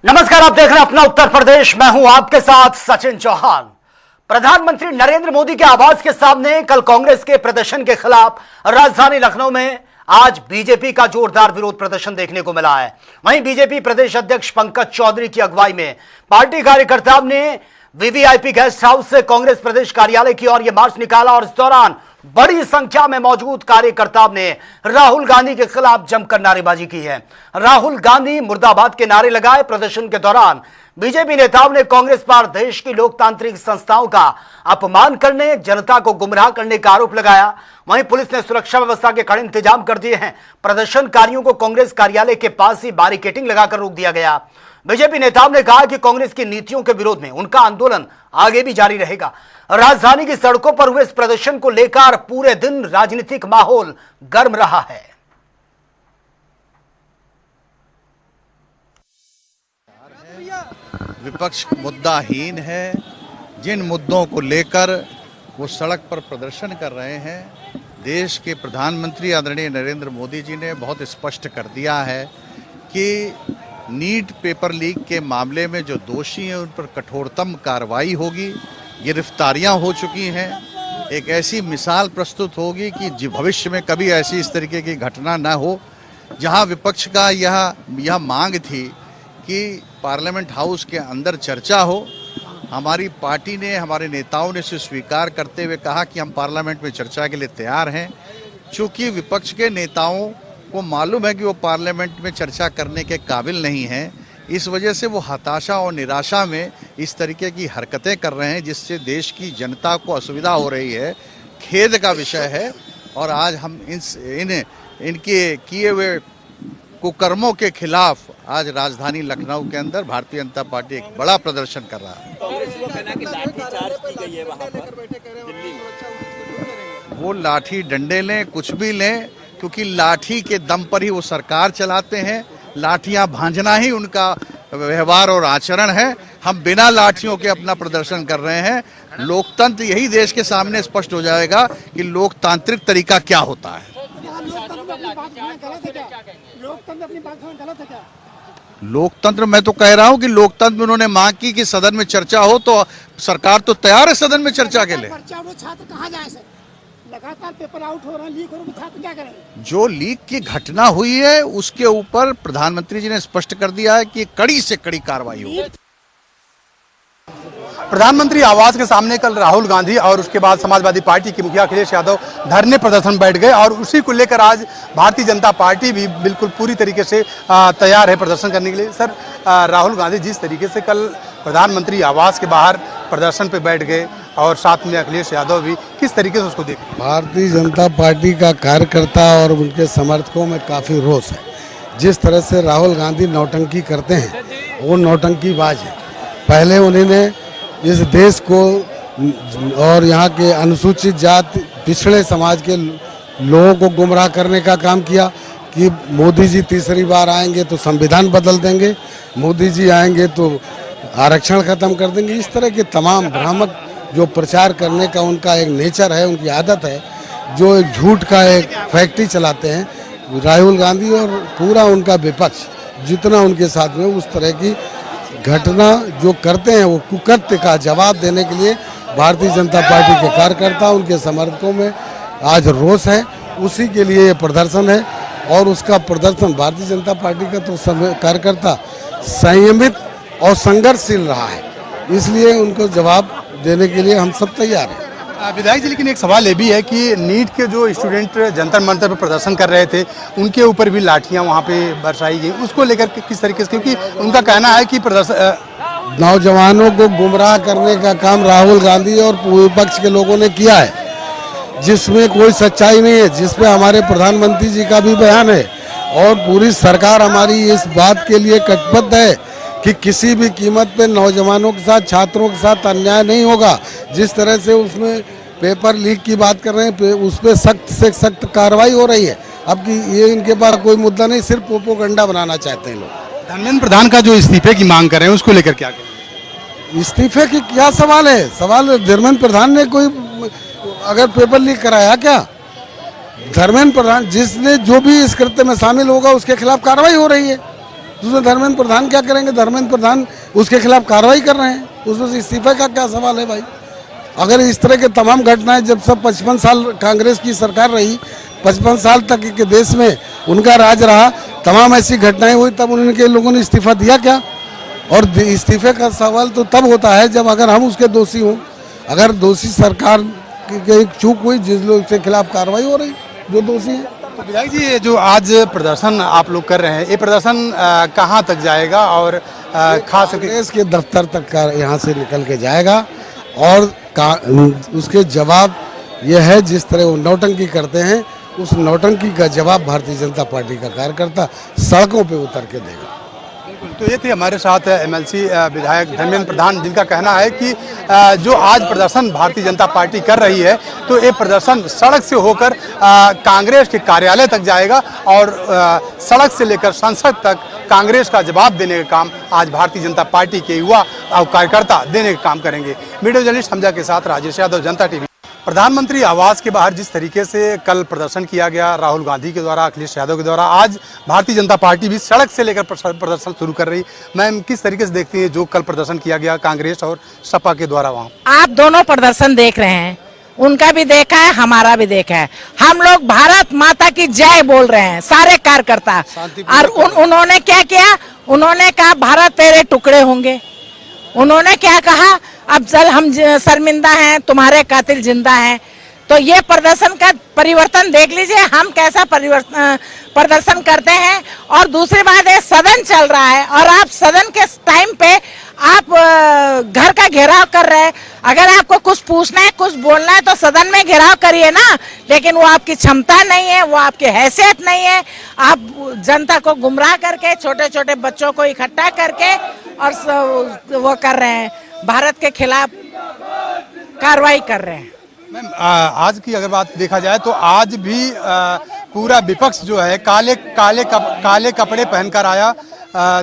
नमस्कार, आप देख रहे हैं अपना उत्तर प्रदेश। मैं हूं आपके साथ सचिन चौहान। प्रधानमंत्री नरेंद्र मोदी के आवास के सामने कल कांग्रेस के प्रदर्शन के खिलाफ राजधानी लखनऊ में आज बीजेपी का जोरदार विरोध प्रदर्शन देखने को मिला है। वहीं बीजेपी प्रदेश अध्यक्ष पंकज चौधरी की अगुवाई में पार्टी कार्यकर्ताओं ने वीवीआईपी गेस्ट हाउस से कांग्रेस प्रदेश कार्यालय की ओर यह मार्च निकाला और इस दौरान बड़ी संख्या में मौजूद कार्यकर्ताओं ने राहुल गांधी के खिलाफ जमकर नारेबाजी की है। राहुल गांधी मुर्दाबाद के नारे लगाए। प्रदर्शन के दौरान बीजेपी नेताओं ने कांग्रेस पर देश की लोकतांत्रिक संस्थाओं का अपमान करने, जनता को गुमराह करने का आरोप लगाया। वहीं पुलिस ने सुरक्षा व्यवस्था के कड़े इंतजाम कर दिए हैं। प्रदर्शनकारियों को कांग्रेस कार्यालय के पास ही बैरिकेडिंग लगाकर रोक दिया गया। बीजेपी नेताओं ने कहा कि कांग्रेस की नीतियों के विरोध में उनका आंदोलन आगे भी जारी रहेगा। राजधानी की सड़कों पर हुए इस प्रदर्शन को लेकर पूरे दिन राजनीतिक माहौल गर्म रहा है। विपक्ष मुद्दाहीन है। जिन मुद्दों को लेकर वो सड़क पर प्रदर्शन कर रहे हैं, देश के प्रधानमंत्री आदरणीय नरेंद्र मोदी जी ने बहुत स्पष्ट कर दिया है कि नीट पेपर लीक के मामले में जो दोषी हैं उन पर कठोरतम कार्रवाई होगी। गिरफ्तारियां हो चुकी हैं। एक ऐसी मिसाल प्रस्तुत होगी कि भविष्य में कभी ऐसी इस तरीके की घटना न हो। जहां विपक्ष का यह मांग थी कि पार्लियामेंट हाउस के अंदर चर्चा हो, हमारी पार्टी ने, हमारे नेताओं ने इसे स्वीकार करते हुए कहा कि हम पार्लियामेंट में चर्चा के लिए तैयार हैं। चूँकि विपक्ष के नेताओं को मालूम है कि वो पार्लियामेंट में चर्चा करने के काबिल नहीं हैं, इस वजह से वो हताशा और निराशा में इस तरीके की हरकतें कर रहे हैं, जिससे देश की जनता को असुविधा हो रही है। खेद का विषय है। और आज हम इनके किए हुए कुकर्मों के खिलाफ आज राजधानी लखनऊ के अंदर भारतीय जनता पार्टी एक बड़ा प्रदर्शन कर रहा है। वो लाठी डंडे लें, कुछ भी लें, क्योंकि लाठी के दम पर ही वो सरकार चलाते हैं। लाठियां भांजना ही उनका व्यवहार और आचरण है। हम बिना लाठियों के अपना प्रदर्शन कर रहे हैं। लोकतंत्र, यही देश के सामने स्पष्ट हो जाएगा कि लोकतांत्रिक तरीका क्या होता है। लोकतंत्र, मैं तो कह रहा हूं कि लोकतंत्र में उन्होंने मांग की कि सदन में चर्चा हो, तो सरकार तो तैयार है सदन में चर्चा के लिए। लगातार पेपर आउट हो रहा है, लीक हो रहा है, छात्र क्या करें? जो लीक की घटना हुई है उसके ऊपर प्रधानमंत्री जी ने स्पष्ट कर दिया है कि कड़ी से कड़ी कार्रवाई होगी। प्रधानमंत्री आवास के सामने कल राहुल गांधी और उसके बाद समाजवादी पार्टी के मुखिया अखिलेश यादव धरने प्रदर्शन बैठ गए और उसी को लेकर आज भारतीय जनता पार्टी भी बिल्कुल पूरी तरीके से तैयार है प्रदर्शन करने के लिए। सर, राहुल गांधी जिस तरीके से कल प्रधानमंत्री आवास के बाहर प्रदर्शन पे बैठ गए और साथ में अखिलेश यादव भी, किस तरीके से उसको देखें? भारतीय जनता पार्टी का कार्यकर्ता और उनके समर्थकों में काफ़ी रोष है। जिस तरह से राहुल गांधी नौटंकी करते हैं, वो नौटंकीबाज है। पहले उन्होंने इस देश को और यहाँ के अनुसूचित जाति, पिछड़े समाज के लोगों को गुमराह करने का काम किया कि मोदी जी तीसरी बार आएंगे तो संविधान बदल देंगे, मोदी जी आएंगे तो आरक्षण खत्म कर देंगे। इस तरह के तमाम भ्रामक जो प्रचार करने का उनका एक नेचर है, उनकी आदत है, जो एक झूठ का एक फैक्ट्री चलाते हैं राहुल गांधी और पूरा उनका विपक्ष जितना उनके साथ में, उस तरह की घटना जो करते हैं वो कुकृत्य का जवाब देने के लिए भारतीय जनता पार्टी के कार्यकर्ता, उनके समर्थकों में आज रोष है। उसी के लिए ये प्रदर्शन है और उसका प्रदर्शन भारतीय जनता पार्टी का तो कार्यकर्ता संयमित और संघर्षशील रहा है, इसलिए उनको जवाब देने के लिए हम सब तैयार हैं। विधायक जी, लेकिन एक सवाल ये भी है कि नीट के जो स्टूडेंट जंतर मंतर पर प्रदर्शन कर रहे थे, उनके ऊपर भी लाठियां वहां पे बरसाई गई, उसको लेकर किस तरीके से, क्योंकि उनका कहना है कि नौजवानों को गुमराह करने का काम राहुल गांधी और विपक्ष के लोगों ने किया है, जिसमें कोई सच्चाई नहीं है, जिसमें हमारे प्रधानमंत्री जी का भी बयान है और पूरी सरकार हमारी इस बात के लिए कटिबद्ध है कि किसी भी कीमत पे नौजवानों के साथ, छात्रों के साथ अन्याय नहीं होगा। जिस तरह से उसमें पेपर लीक की बात कर रहे हैं, उस पर सख्त से सख्त कार्रवाई हो रही है। अब कि ये इनके पास कोई मुद्दा नहीं, सिर्फ प्रोपेगेंडा बनाना चाहते हैं लोग। धर्मेंद्र प्रधान का जो इस्तीफे की मांग कर रहे हैं, उसको लेकर क्या कहें? इस्तीफे की क्या सवाल है? सवाल धर्मेंद्र प्रधान ने कोई अगर पेपर लीक कराया क्या? धर्मेंद्र प्रधान जिसने जो भी इस कृत्य में शामिल होगा उसके खिलाफ कार्रवाई हो रही है। उसमें धर्मेंद्र प्रधान क्या करेंगे? धर्मेंद्र प्रधान उसके खिलाफ कार्रवाई कर रहे हैं, उसमें से इस्तीफे का क्या सवाल है भाई? अगर इस तरह के तमाम घटनाएं, जब सब 55 साल कांग्रेस की सरकार रही, 55 साल तक के देश में उनका राज रहा, तमाम ऐसी घटनाएं हुई, तब उनके लोगों ने इस्तीफा दिया क्या? और इस्तीफे का सवाल तो तब होता है जब अगर हम उसके दोषी हों, अगर दोषी सरकार की चूक हुई, जिस लोग के खिलाफ कार्रवाई हो रही, जो दोषी है। तो विधायक जी, ये जो आज प्रदर्शन आप लोग कर रहे हैं, ये प्रदर्शन कहाँ तक जाएगा और खास करके कांग्रेस के दफ्तर तक का यहाँ से निकल के जाएगा और उसके जवाब यह है, जिस तरह वो नौटंकी करते हैं, उस नौटंकी का जवाब भारतीय जनता पार्टी का कार्यकर्ता सड़कों पे उतर के देगा। तो ये थे हमारे साथ एमएलसी विधायक धर्मेंद्र प्रधान, जिनका कहना है कि जो आज प्रदर्शन भारतीय जनता पार्टी कर रही है, तो ये प्रदर्शन सड़क से होकर कांग्रेस के कार्यालय तक जाएगा और सड़क से लेकर संसद तक कांग्रेस का जवाब देने का काम आज भारतीय जनता पार्टी के युवा और कार्यकर्ता देने का काम करेंगे। वीडियो जर्नलिस्ट हमजा के साथ राजेश यादव, जनता टीवी। प्रधानमंत्री आवास के बाहर जिस तरीके से कल प्रदर्शन किया गया राहुल गांधी के द्वारा, अखिलेश यादव के द्वारा, आज भारतीय जनता पार्टी भी सड़क से लेकर प्रदर्शन शुरू कर रही। मैम, किस तरीके से देखती है जो कल प्रदर्शन किया गया कांग्रेस और सपा के द्वारा? वहाँ आप दोनों प्रदर्शन देख रहे हैं, उनका भी देखा है, हमारा भी देखा है। हम लोग भारत माता की जय बोल रहे हैं, सारे कार्यकर्ता। और उन्होंने क्या किया? उन्होंने कहा भारत तेरे टुकड़े होंगे। उन्होंने क्या कहा? अब चल हम शर्मिंदा हैं, तुम्हारे कातिल जिंदा हैं। तो ये प्रदर्शन का परिवर्तन देख लीजिए, हम कैसा प्रदर्शन करते हैं। और दूसरी बात है, सदन चल रहा है और आप सदन के टाइम पे आप घर का घेराव कर रहे हैं। अगर आपको कुछ पूछना है, कुछ बोलना है, तो सदन में घेराव करिए ना, लेकिन वो आपकी क्षमता नहीं है, वो आपकी हैसियत नहीं है। आप जनता को गुमराह करके, छोटे छोटे बच्चों को इकट्ठा करके और वो कर रहे हैं, भारत के खिलाफ कार्रवाई कर रहे हैं। मैम, आज की अगर बात देखा जाए तो आज भी पूरा विपक्ष जो है काले कपड़े पहनकर आया।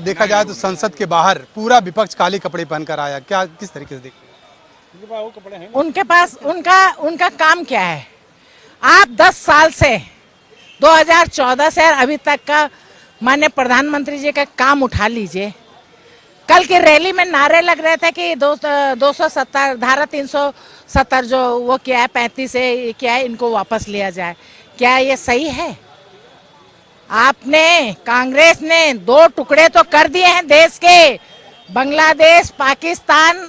देखा जाए तो संसद के बाहर पूरा विपक्ष काले कपड़े पहनकर आया। क्या किस तरीके से देखते? उनके पास उनका काम क्या है? आप 10 साल से 2014 से अभी तक का माननीय प्रधानमंत्री जी का काम उठा लीजिए। कल की रैली में नारे लग रहे थे कि 270 धारा 370 जो वो क्या है 35 से क्या है, इनको वापस लिया जाए। क्या ये सही है? आपने, कांग्रेस ने 2 टुकड़े तो कर दिए हैं देश के। बांग्लादेश, पाकिस्तान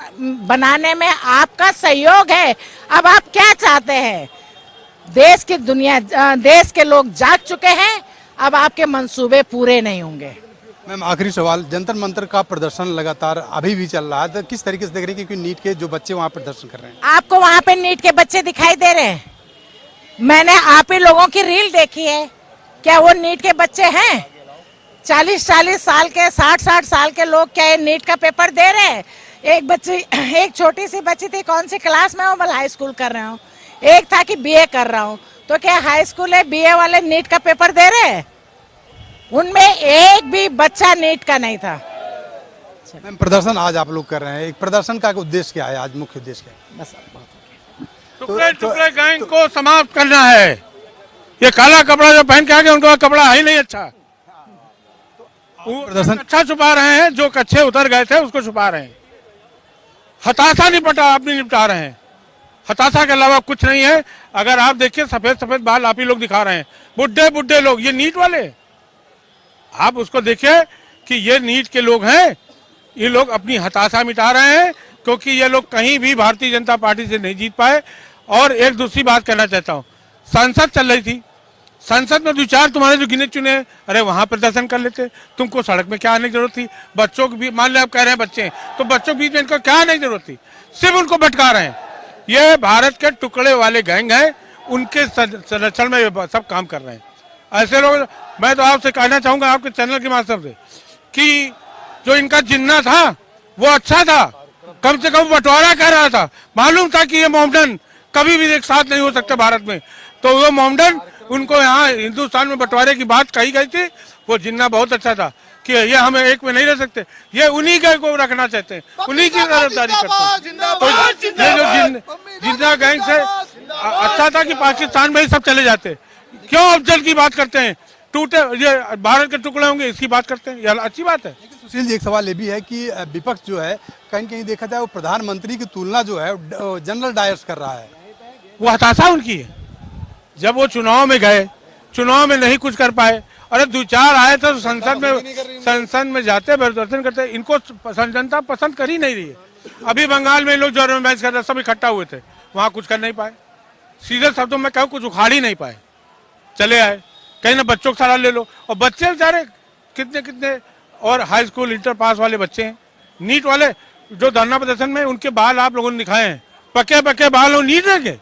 बनाने में आपका सहयोग है। अब आप क्या चाहते हैं? देश की दुनिया, देश के लोग जाग चुके हैं, अब आपके मंसूबे पूरे नहीं होंगे। मैम, आखिरी सवाल, जंतर मंतर का प्रदर्शन लगातार अभी भी चल रहा है, तो किस तरीके से देख रही है? क्योंकि नीट के जो बच्चे वहाँ प्रदर्शन कर रहे हैं, आपको वहाँ पे नीट के बच्चे दिखाई दे रहे हैं? मैंने आप ही लोगों की रील देखी है, क्या वो नीट के बच्चे हैं? 40-40 साल के, 60-60 साल के लोग क्या नीट का पेपर दे रहे हैं? एक छोटी सी बच्ची थी, कौन सी क्लास में हो? मैं हाई स्कूल कर रहा हूँ। एक था कि बीए कर रहा हूँ। तो क्या हाई स्कूल है, बीए वाले नीट का पेपर दे रहे हैं? उनमें एक भी बच्चा नीट का नहीं था। मैम, प्रदर्शन आज आप लोग कर रहे हैं, एक प्रदर्शन का उद्देश्य क्या है? आज मुख्य उद्देश्य क्या है? बस टुकड़े गैंग को समाप्त करना है। ये काला कपड़ा जो पहन के आ गए, उनका कपड़ा है ही नहीं अच्छा। प्रदर्शन अच्छा छुपा रहे हैं, जो कच्चे उतर गए थे उसको छुपा रहे हैं। हताशा निपटा रहे हैं। हताशा के अलावा कुछ नहीं है। अगर आप देखिए, सफेद सफेद बाल आप ही लोग दिखा रहे हैं, बुढ़े लोग, ये नीट वाले। आप उसको देखिए कि ये नीट के लोग हैं। ये लोग अपनी हताशा मिटा रहे हैं, क्योंकि ये लोग कहीं भी भारतीय जनता पार्टी से नहीं जीत पाए। और एक दूसरी बात कहना चाहता हूँ, संसद चल रही थी, संसद में 2-4 तुम्हारे जो गिने चुने, अरे वहां प्रदर्शन कर लेते, तुमको सड़क में क्या आने की जरूरत थी? बच्चों को भी, मान लिया आप कह रहे हैं बच्चे, तो बच्चों के बीच में इनको क्या आने की जरूरत थी? सिर्फ उनको भटका रहे हैं। ये भारत के टुकड़े वाले गैंग हैं, उनके संरक्षण में सब काम कर रहे हैं ऐसे लोग। मैं तो आपसे कहना चाहूंगा, आपके चैनल के माध्यम से, कि जो इनका जिन्ना था वो अच्छा था, कम से कम बंटवारा कर रहा था। मालूम था कि ये मोमडन कभी भी एक साथ नहीं हो सकते भारत में, तो वो मोमडन, उनको यहाँ हिंदुस्तान में बंटवारे की बात कही गई थी। वो जिन्ना बहुत अच्छा था कि ये हमें एक में नहीं रह सकते, ये उन्हीं को रखना चाहते हैं, उन्हीं की तरफदारी करते हैं। तो ये जो जिन्ना गैंग से अच्छा था कि पाकिस्तान में ही सब चले जाते। क्यों अफजल की बात करते हैं? टूटे ये भारत के टुकड़े होंगे, इसकी बात करते हैं, ये अच्छी बात है। लेकिन सुशील जी, एक सवाल ये भी है कि विपक्ष जो है कहीं कहीं देखा जाए वो प्रधानमंत्री की तुलना जो है जनरल डायर्स कर रहा है। वो हताशा उनकी है। जब वो चुनाव में गए, चुनाव में नहीं कुछ कर पाए, अरे 2-4 आए तो संसद में जाते प्रदर्शन करते, इनको जनता पसंद कर ही नहीं रही है। अभी बंगाल में लोग जो मैच कर रहे सब इकट्ठा हुए थे, वहां कुछ कर नहीं पाए, सीधे शब्दों में कहूँ कुछ उखाड़ ही नहीं पाए, चले आए। कहीं ना बच्चों का सलाह ले लो, और बच्चे बेचारे कितने और हाई स्कूल इंटर पास वाले बच्चे हैं, नीट वाले जो धरना प्रदर्शन में उनके बाल आप लोगों ने दिखाए हैं, पके बाल और नीट रह गए,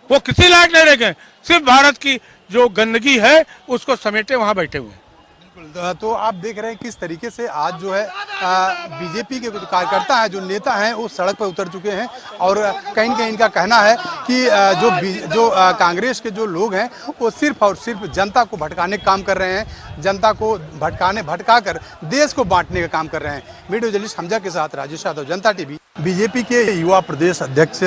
वो किसी लायक नहीं रह गए, सिर्फ भारत की जो गंदगी है उसको समेटे वहां बैठे हुए। बिल्कुल, तो आप देख रहे हैं किस तरीके से आज जो है बीजेपी के कुछ कार्यकर्ता हैं, जो नेता हैं, वो सड़क पर उतर चुके हैं और कहीं न कहीं इनका कहना है कि जो कांग्रेस के जो लोग हैं वो सिर्फ और सिर्फ जनता को भटकाने का काम कर रहे हैं, जनता को भटका कर देश को बांटने का काम कर रहे हैं। वीडियो जर्नलिस्ट हमजा के साथ राजेश यादव, जनता टीवी। बीजेपी के युवा प्रदेश अध्यक्ष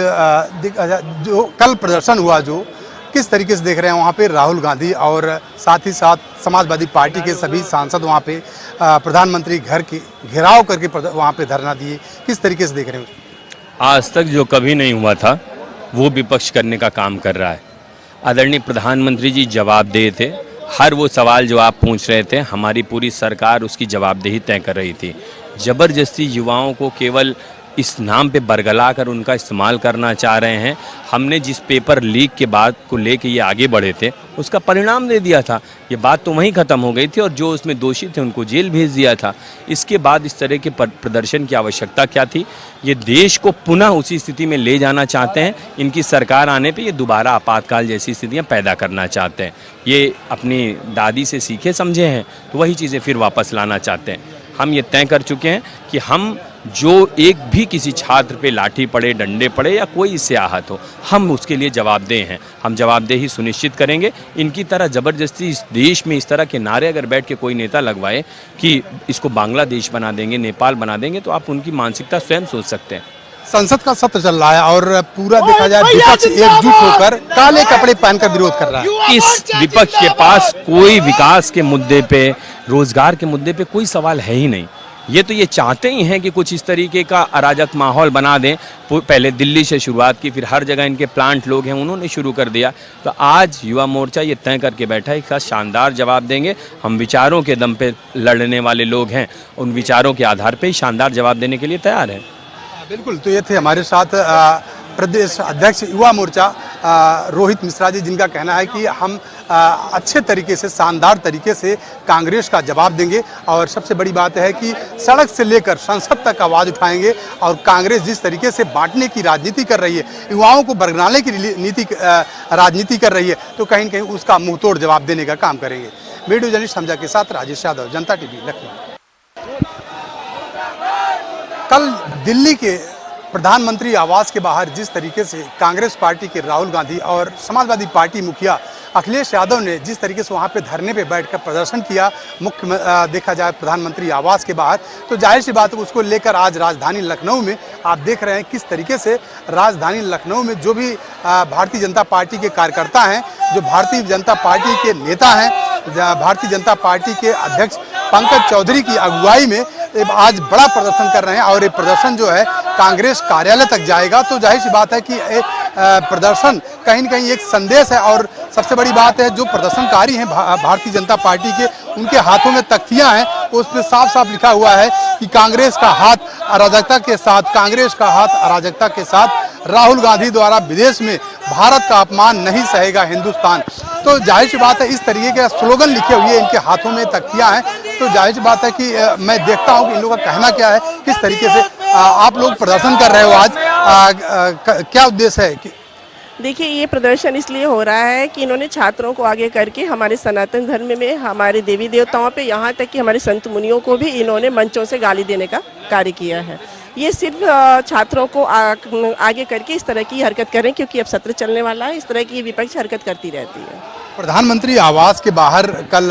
जो कल प्रदर्शन हुआ, जो किस तरीके से देख रहे हैं वहाँ पे राहुल गांधी और साथ ही साथ समाजवादी पार्टी के सभी सांसद वहाँ पे प्रधानमंत्री घर की घेराव करके वहाँ पे धरना दिए, किस तरीके से देख रहे हैं? आज तक जो कभी नहीं हुआ था वो विपक्ष करने का काम कर रहा है। आदरणीय प्रधानमंत्री जी जवाबदेह थे, हर वो सवाल जो आप पूछ रहे थे हमारी पूरी सरकार उसकी जवाबदेही तय कर रही थी। ज़बरदस्ती युवाओं को केवल इस नाम पे बरगला कर उनका इस्तेमाल करना चाह रहे हैं। हमने जिस पेपर लीक के बात को लेके ये आगे बढ़े थे उसका परिणाम दे दिया था, ये बात तो वहीं ख़त्म हो गई थी और जो उसमें दोषी थे उनको जेल भेज दिया था। इसके बाद इस तरह के प्रदर्शन की आवश्यकता क्या थी? ये देश को पुनः उसी स्थिति में ले जाना चाहते हैं। इनकी सरकार आने पे ये दोबारा आपातकाल जैसी स्थितियां पैदा करना चाहते हैं। ये अपनी दादी से सीखे समझे हैं तो वही चीज़ें फिर वापस लाना चाहते हैं। हम ये तय कर चुके हैं कि हम जो एक भी किसी छात्र पे लाठी पड़े, डंडे पड़े या कोई इससे आहत हो, हम उसके लिए जवाबदेह हैं। हम जवाबदेही सुनिश्चित करेंगे। इनकी तरह ज़बरदस्ती इस देश में इस तरह के नारे अगर बैठ के कोई नेता लगवाए कि इसको बांग्लादेश बना देंगे, नेपाल बना देंगे, तो आप उनकी मानसिकता स्वयं सोच सकते हैं। संसद का सत्र चल रहा है और पूरा देखा जाए विपक्ष एकजुट होकर काले कपड़े पहनकर विरोध कर रहा है। इस विपक्ष के पास कोई विकास के मुद्दे पे, रोजगार के मुद्दे पे कोई सवाल है ही नहीं। ये तो ये चाहते ही हैं कि कुछ इस तरीके का अराजक माहौल बना दें। पहले दिल्ली से शुरुआत की, फिर हर जगह इनके प्लांट लोग हैं उन्होंने शुरू कर दिया। तो आज युवा मोर्चा ये तय करके बैठा है, इसका शानदार जवाब देंगे। हम विचारों के दम पे लड़ने वाले लोग हैं, उन विचारों के आधार पे ही शानदार जवाब देने के लिए तैयार हैं। बिल्कुल, तो ये थे हमारे साथ प्रदेश अध्यक्ष युवा मोर्चा रोहित मिश्रा जी, जिनका कहना है कि हम अच्छे तरीके से, शानदार तरीके से कांग्रेस का जवाब देंगे और सबसे बड़ी बात है कि सड़क से लेकर संसद तक आवाज़ उठाएंगे। और कांग्रेस जिस तरीके से बांटने की राजनीति कर रही है, युवाओं को बरगलाने की राजनीति कर रही है, तो कहीं न कहीं उसका मुंहतोड़ जवाब देने का काम करेंगे। वीडियो जर्नलिस्ट हमजा के साथ राजेश यादव, जनता टीवी, लखनऊ। कल दिल्ली के प्रधानमंत्री आवास के बाहर जिस तरीके से कांग्रेस पार्टी के राहुल गांधी और समाजवादी पार्टी मुखिया अखिलेश यादव ने जिस तरीके से वहां पे धरने पे बैठकर प्रदर्शन किया, देखा जाए प्रधानमंत्री आवास के बाहर, तो जाहिर सी बात है उसको लेकर आज राजधानी लखनऊ में आप देख रहे हैं किस तरीके से राजधानी लखनऊ में जो भी भारतीय जनता पार्टी के कार्यकर्ता हैं, जो भारतीय जनता पार्टी के नेता हैं, भारतीय जनता पार्टी के अध्यक्ष पंकज चौधरी की अगुवाई में आज बड़ा प्रदर्शन कर रहे हैं और ये प्रदर्शन जो है कांग्रेस कार्यालय तक जाएगा। तो जाहिर सी बात है कि प्रदर्शन कहीं न कहीं एक संदेश है और सबसे बड़ी बात है जो प्रदर्शनकारी हैं भारतीय जनता पार्टी के, उनके हाथों में तख्तियां हैं, उस पर साफ साफ लिखा हुआ है कि कांग्रेस का हाथ अराजकता के साथ, कांग्रेस का हाथ अराजकता के साथ, राहुल गांधी द्वारा विदेश में भारत का अपमान नहीं सहेगा हिंदुस्तान। तो जाहिर सी बात है इस तरीके के स्लोगन लिखे हुए इनके हाथों में तख्तियां हैं। तो जाहिर सी बात है कि मैं देखता हूं कि इन लोगों का कहना क्या है, किस तरीके से आप लोग प्रदर्शन कर रहे हो आज, क्या उद्देश्य है? देखिए, ये प्रदर्शन इसलिए हो रहा है कि इन्होंने छात्रों को आगे करके हमारे सनातन धर्म में, हमारे देवी देवताओं पे, यहाँ तक कि हमारे संत मुनियों को भी इन्होंने मंचों से गाली देने का कार्य किया है। ये सिर्फ छात्रों को आगे करके इस तरह की हरकत करें, क्योंकि अब सत्र चलने वाला है, इस तरह की विपक्ष हरकत करती रहती है। प्रधानमंत्री आवास के बाहर कल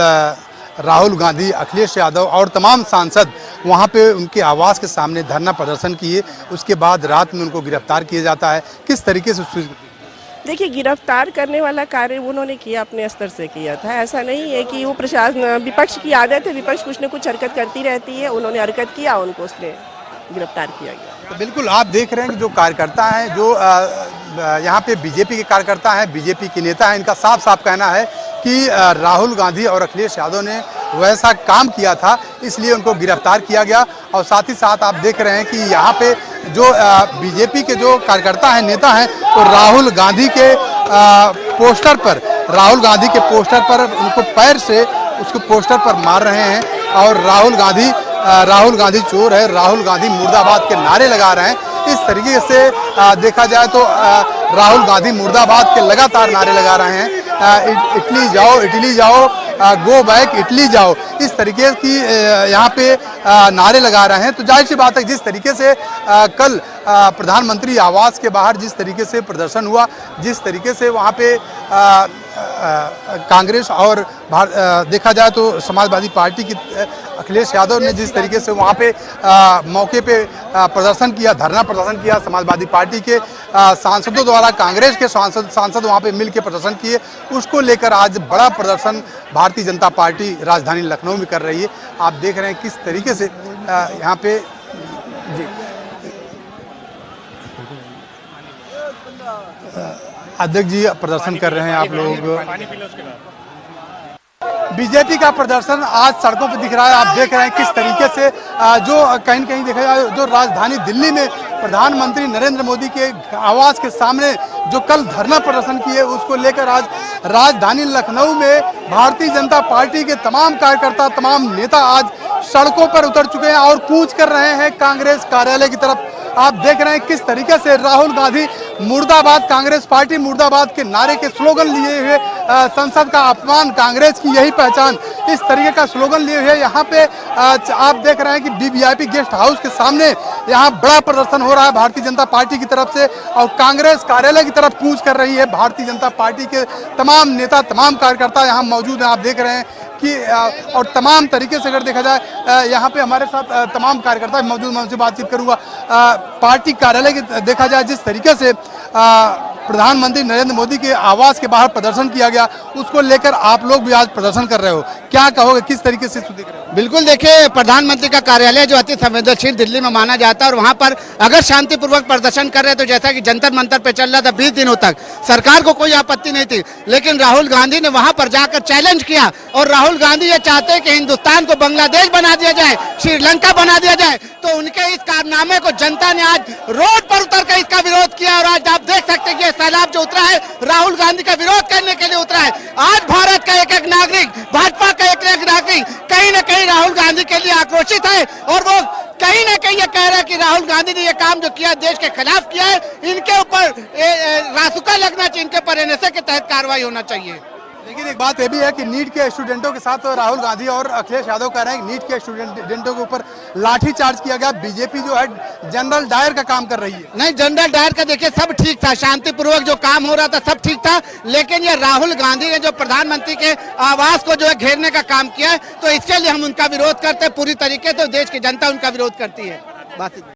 राहुल गांधी, अखिलेश यादव और तमाम सांसद वहां पे उनके आवास के सामने धरना प्रदर्शन किए। उसके बाद रात में उनको गिरफ्तार किया जाता है। किस तरीके से देखिए, गिरफ्तार करने वाला कार्य उन्होंने किया, अपने स्तर से किया था। ऐसा नहीं है कि वो प्रशासन, विपक्ष की आदत है, विपक्ष कुछ न कुछ हरकत करती रहती है। उन्होंने हरकत किया, उनको उसने गिरफ्तार किया गया। तो बिल्कुल आप देख रहे हैं कि जो कार्यकर्ता हैं, जो यहाँ पे बीजेपी के कार्यकर्ता हैं, बीजेपी के नेता हैं, इनका साफ साफ कहना है कि राहुल गांधी और अखिलेश यादव ने वैसा काम किया था, इसलिए उनको गिरफ्तार किया गया। और साथ ही साथ आप देख रहे हैं कि यहाँ पे जो बीजेपी के जो कार्यकर्ता हैं, नेता हैं, तो राहुल गांधी के पोस्टर पर उनको पैर से उसको पोस्टर पर मार रहे हैं और राहुल गांधी चोर है, राहुल गांधी मुर्दाबाद के नारे लगा रहे हैं। इस तरीके से देखा जाए तो राहुल गांधी मुर्दाबाद के लगातार नारे लगा रहे हैं। इटली जाओ, गो बैक इटली जाओ, इस तरीके की यहाँ पे नारे लगा रहे हैं। तो जाहिर सी बात है, जिस तरीके से कल प्रधानमंत्री आवास के बाहर जिस तरीके से प्रदर्शन हुआ, जिस तरीके से वहाँ पे कांग्रेस और देखा जाए तो समाजवादी पार्टी की अखिलेश यादव ने जिस तरीके से वहाँ पे मौके पे प्रदर्शन किया, धरना प्रदर्शन किया, समाजवादी पार्टी के सांसदों द्वारा कांग्रेस के सांसद वहाँ पे मिल के प्रदर्शन किए, उसको लेकर आज बड़ा प्रदर्शन भारतीय जनता पार्टी राजधानी लखनऊ में कर रही है। आप देख रहे हैं किस तरीके से यहाँ पे अध्यक्ष जी प्रदर्शन कर रहे हैं। आप लोग बीजेपी का प्रदर्शन आज सड़कों पर दिख रहा है। आप देख रहे हैं किस तरीके से जो कहीं न कहीं देखा जाए, जो राजधानी दिल्ली में प्रधानमंत्री नरेंद्र मोदी के आवास के सामने जो कल धरना प्रदर्शन किए, उसको लेकर आज राजधानी लखनऊ में भारतीय जनता पार्टी के तमाम कार्यकर्ता, तमाम नेता आज सड़कों पर उतर चुके हैं और कूच कर रहे हैं कांग्रेस कार्यालय की तरफ। आप देख रहे हैं किस तरीके से राहुल गांधी मुर्दाबाद, कांग्रेस पार्टी मुर्दाबाद के नारे के स्लोगन लिए हुए, संसद का अपमान, कांग्रेस की यही पहचान, इस तरीके का स्लोगन लिए हुए यहाँ पे आप देख रहे हैं कि वीवीआईपी गेस्ट हाउस के सामने यहाँ बड़ा प्रदर्शन हो रहा है भारतीय जनता पार्टी की तरफ से, और कांग्रेस कार्यालय की तरफ कूच कर रही है भारतीय जनता पार्टी के तमाम नेता, तमाम कार्यकर्ता यहाँ मौजूद हैं। आप देख रहे हैं कि और तमाम तरीके से अगर देखा जाए, यहाँ पे हमारे साथ तमाम कार्यकर्ता मौजूद, मैं उनसे बातचीत करूंगा। पार्टी कार्यालय की देखा जाए, जिस तरीके से प्रधानमंत्री नरेंद्र मोदी के आवास के बाहर प्रदर्शन किया गया, उसको लेकर आप लोग भी आज प्रदर्शन कर रहे हो, क्या कहोगे, किस तरीके से देख रहे हो? बिल्कुल, देखिए, प्रधानमंत्री का कार्यालय जो अति संवेदनशील दिल्ली में माना जाता है, और वहां पर अगर शांतिपूर्वक प्रदर्शन कर रहे हैं, तो जैसा कि जंतर मंतर पे चल रहा था 20 दिनों तक, सरकार को कोई आपत्ति नहीं थी, लेकिन राहुल गांधी ने वहां पर जाकर चैलेंज किया। और राहुल गांधी ये चाहते हैं कि हिंदुस्तान को बांग्लादेश बना दिया जाए, श्रीलंका बना दिया जाए। तो उनके इस कारनामे को जनता ने आज रोड पर उतर कर इसका विरोध किया, और आज आप देख सकते हैं कि सैलाब जो उतरा है, राहुल गांधी का विरोध करने के लिए उतरा है। आज भारत का एक एक नागरिक, भाजपा का एक एक नागरिक कहीं न कहीं राहुल गांधी के लिए आक्रोशित है, और वो कहीं ना कहीं ये कह रहा है कि राहुल गांधी ने ये काम जो किया देश के खिलाफ किया है, इनके ऊपर रासुका लगना चाहिए, इनके ऊपर एनएसए के तहत कार्रवाई होना चाहिए। लेकिन एक बात ये भी है कि नीट के स्टूडेंटों के साथ राहुल गांधी और अखिलेश यादव कह रहे हैं कि नीट के स्टूडेंटों के ऊपर लाठी चार्ज किया गया, बीजेपी जो है जनरल डायर का काम कर रही है। नहीं, जनरल डायर का देखिए सब ठीक था, शांतिपूर्वक जो काम हो रहा था सब ठीक था, लेकिन ये राहुल गांधी ने जो प्रधानमंत्री के आवास को जो है घेरने का काम किया है, तो इसके लिए हम उनका विरोध करते हैं पूरी तरीके से, देश की जनता उनका विरोध करती है। बात